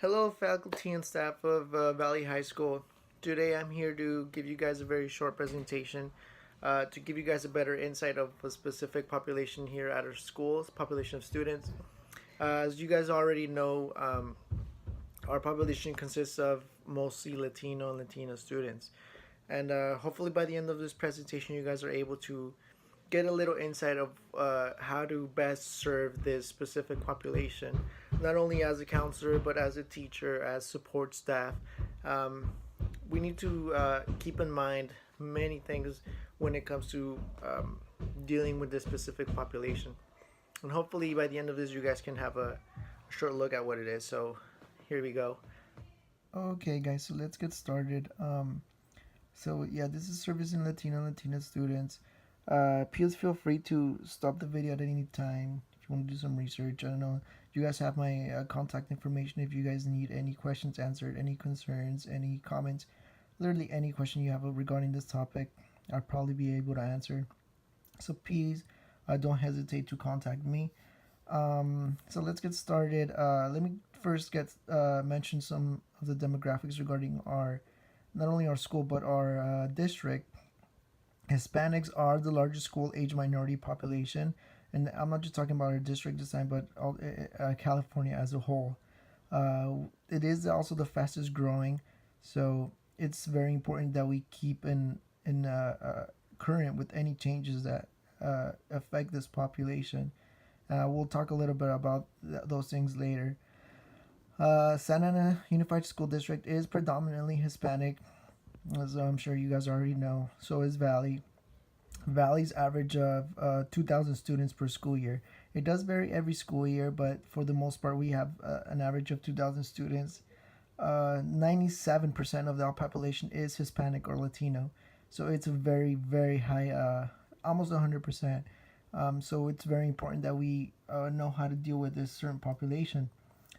Hello, faculty and staff of Valley High School. Today I'm here to give you guys a very short presentation to give you guys a better insight of a specific population here at our schools, population of students. As you guys already know, our population consists of mostly Latino and Latina students. And hopefully by the end of this presentation, you guys are able to get a little insight of how to best serve this specific population, not only as a counselor but as a teacher, as support staff. Um, we need to keep in mind many things when it comes to dealing with this specific population. And hopefully by the end of this, you guys can have a short look at what it is. So here we go. Okay, guys, so let's get started. So yeah, this is servicing Latino and Latina students. Please feel free to stop the video at any time if you want to do some research. I don't know. You guys have my contact information if you guys need any questions answered, any concerns, any comments, literally any question you have regarding this topic. I'll probably be able to answer. So please don't hesitate to contact me. So let's get started. Let me first get mention some of the demographics regarding our not only our school but our district. Hispanics are the largest school age minority population, and I'm not just talking about our district this time, but all, California as a whole. It is also the fastest growing, so it's very important that we keep in current with any changes that affect this population. We'll talk a little bit about those things later. Santa Ana Unified School District is predominantly Hispanic, as I'm sure you guys already know. So is Valley. Valley's average of 2,000 students per school year. It does vary every school year, but for the most part, we have an average of 2,000 students. 97% of the population is Hispanic or Latino. So it's a very, very high, almost 100%. So it's very important that we know how to deal with this certain population.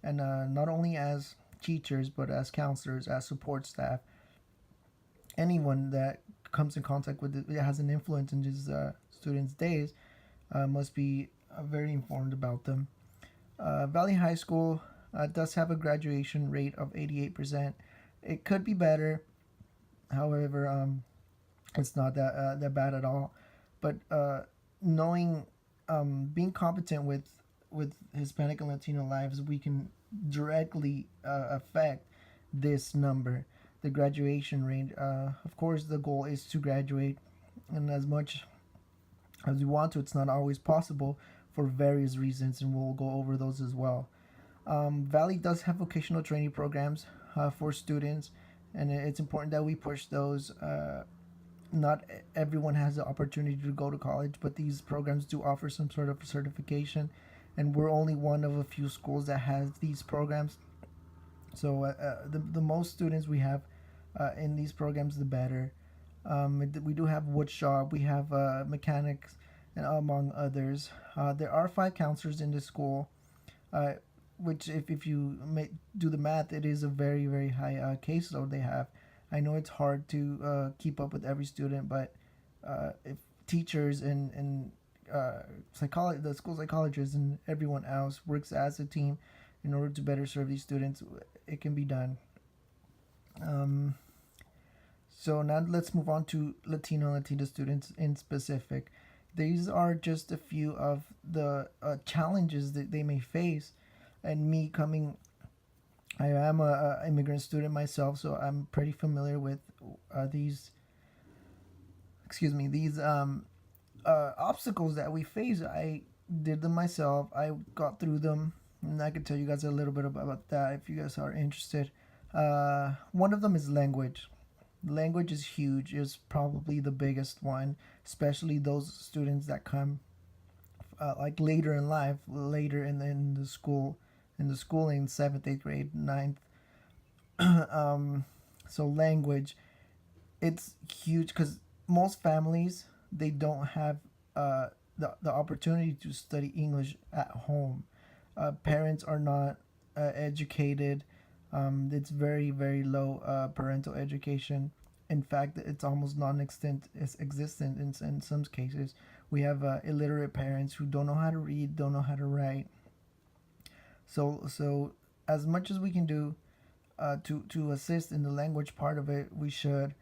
And not only as teachers, but as counselors, as support staff, anyone that comes in contact with it has an influence in these students' days must be very informed about them. Valley High School does have a graduation rate of 88%. It could be better, however, it's not that bad at all. But knowing, being competent with Hispanic and Latino lives, we can directly affect this number, the graduation rate. Of course, the goal is to graduate, and as much as we want to, it's not always possible for various reasons, and we'll go over those as well. Valley does have vocational training programs for students, and it's important that we push those. Not everyone has the opportunity to go to college, but these programs do offer some sort of certification, and we're only one of a few schools that has these programs. So the most students we have in these programs, the better. We do have wood shop, we have mechanics, and among others. There are 5 counselors in the school, uh, which if you do the math, it is a very, very high caseload they have. I know it's hard to keep up with every student, but if teachers and the school psychologists and everyone else works as a team in order to better serve these students, it can be done. Um, so now let's move on to Latino and Latina students in specific. These are just a few of the challenges that they may face, and me coming, I am a immigrant student myself, so I'm pretty familiar with these. Excuse me, these obstacles that we face. I did them myself. I got through them, and I can tell you guys a little bit about that if you guys are interested. One of them is language. Language is huge. It's probably the biggest one, especially those students that come like later in life, later in the school, in the schooling, seventh, eighth grade, ninth. So language, it's huge because most families they don't have the opportunity to study English at home. Parents are not educated. It's very, very low parental education. In fact, it's almost non-extant. It's existent in some cases. We have illiterate parents who don't know how to read, don't know how to write. So as much as we can do to assist in the language part of it, we should.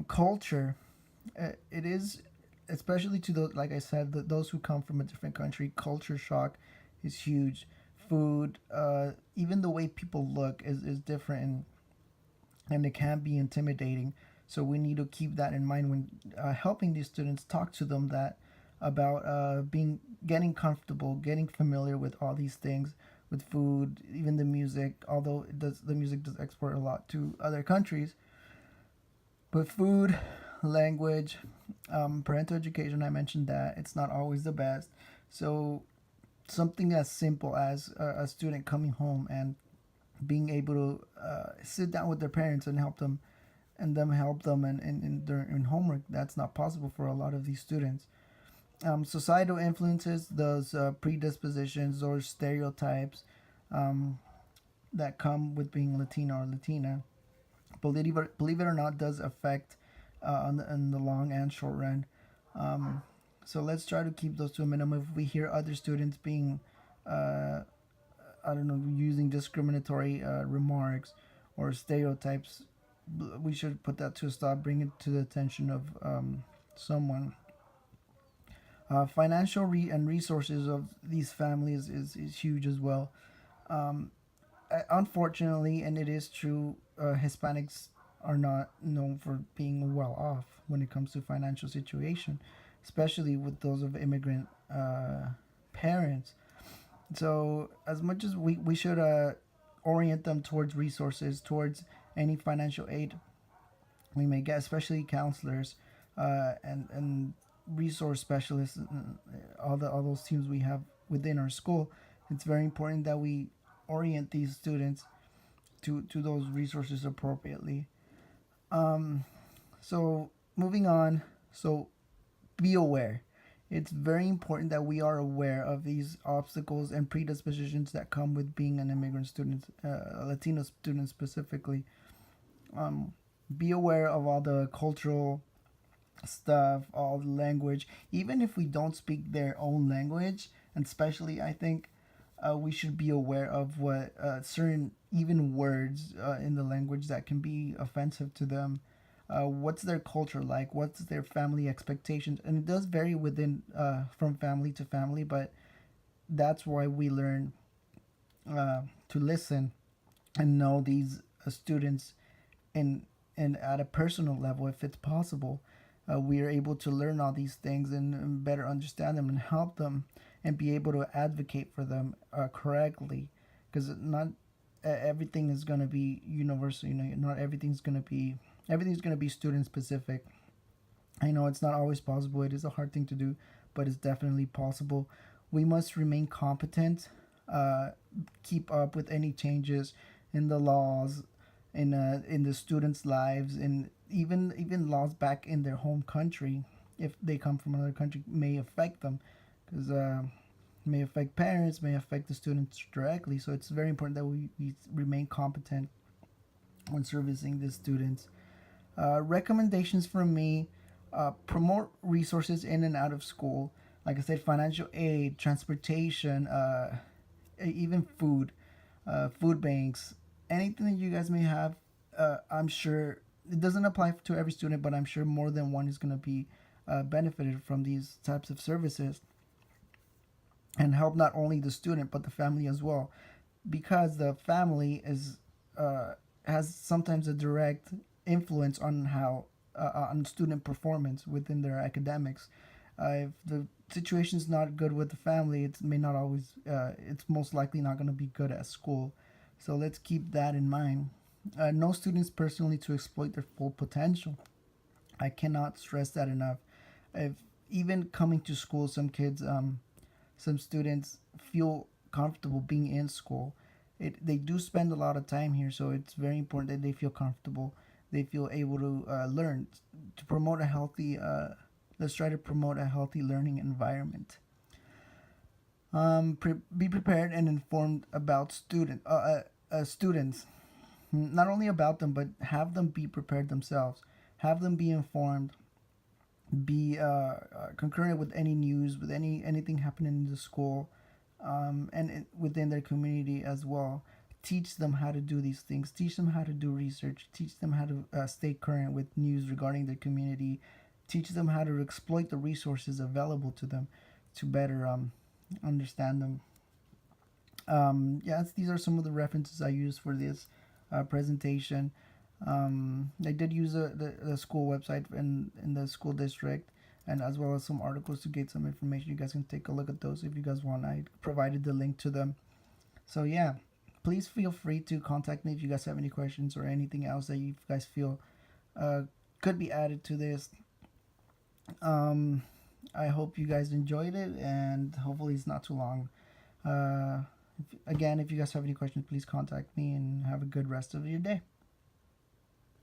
Culture, it is, especially to those, like I said, those who come from a different country. Culture shock is huge. Food, even the way people look is different, and it can be intimidating. So we need to keep that in mind when helping these students. Talk to them that about being getting comfortable, getting familiar with all these things, with food, even the music. Although the music does export a lot to other countries, but food, language, parental education. I mentioned that it's not always the best. So something as simple as a student coming home and being able to sit down with their parents and help them in homework. That's not possible for a lot of these students. Societal influences, those predispositions or stereotypes um, that come with being Latino or Latina, believe it or not, does affect in the long and short run. Um, so let's try to keep those to a minimum. If we hear other students being, uh, I don't know, using discriminatory remarks or stereotypes, we should put that to a stop, bring it to the attention of someone. Financial and resources of these families is huge as well. Um, Unfortunately, and it is true, Hispanics are not known for being well off when it comes to financial situation, especially with those of immigrant parents. So as much as we should orient them towards resources, towards any financial aid we may get, especially counselors and resource specialists, all those teams we have within our school. It's very important that we orient these students to those resources appropriately. Um, so moving on, so be aware. It's very important that we are aware of these obstacles and predispositions that come with being an immigrant student, a Latino student specifically. Um, be aware of all the cultural stuff, all the language. Even if we don't speak their own language, and especially I think we should be aware of what certain even words in the language that can be offensive to them. What's their culture like? What's their family expectations? And it does vary within from family to family, but that's why we learn to listen and know these students in and at a personal level, if it's possible. We are able to learn all these things and better understand them and help them and be able to advocate for them correctly, because not everything is going to be universal. You know, not everything's going to be student specific. I know it's not always possible. It is a hard thing to do, but it's definitely possible. We must remain competent, uh, keep up with any changes in the laws, in the students' lives, and even laws back in their home country. If they come from another country, may affect them, because may affect parents, may affect the students directly. So it's very important that we remain competent when servicing the students. Recommendations from me: promote resources in and out of school. Like I said, financial aid, transportation, even food, food banks, anything that you guys may have. I'm sure it doesn't apply to every student, but I'm sure more than one is going to be benefited from these types of services, and help not only the student but the family as well, because the family is has sometimes a direct influence on how on student performance within their academics. If the situation is not good with the family, it may not always. It's most likely not going to be good at school. So let's keep that in mind. No students personally to exploit their full potential. I cannot stress that enough. If even coming to school, some students feel comfortable being in school. They do spend a lot of time here, so it's very important that they feel comfortable. They feel able to learn, to promote a healthy. Let's try to promote a healthy learning environment. Be prepared and informed about students, not only about them, but have them be prepared themselves. Have them be informed, be concurrent with any news, with anything happening in the school, and within their community as well. teach them how to do these things, teach them how to do research, teach them how to stay current with news regarding their community, teach them how to exploit the resources available to them to better understand them. Yes, these are some of the references I used for this presentation. I did use the school website in the school district, and as well as some articles to get some information. You guys can take a look at those if you guys want. I provided the link to them. So yeah, please feel free to contact me if you guys have any questions or anything else that you guys feel could be added to this. Um, I hope you guys enjoyed it, and hopefully it's not too long. Again, if you guys have any questions, please contact me, and have a good rest of your day.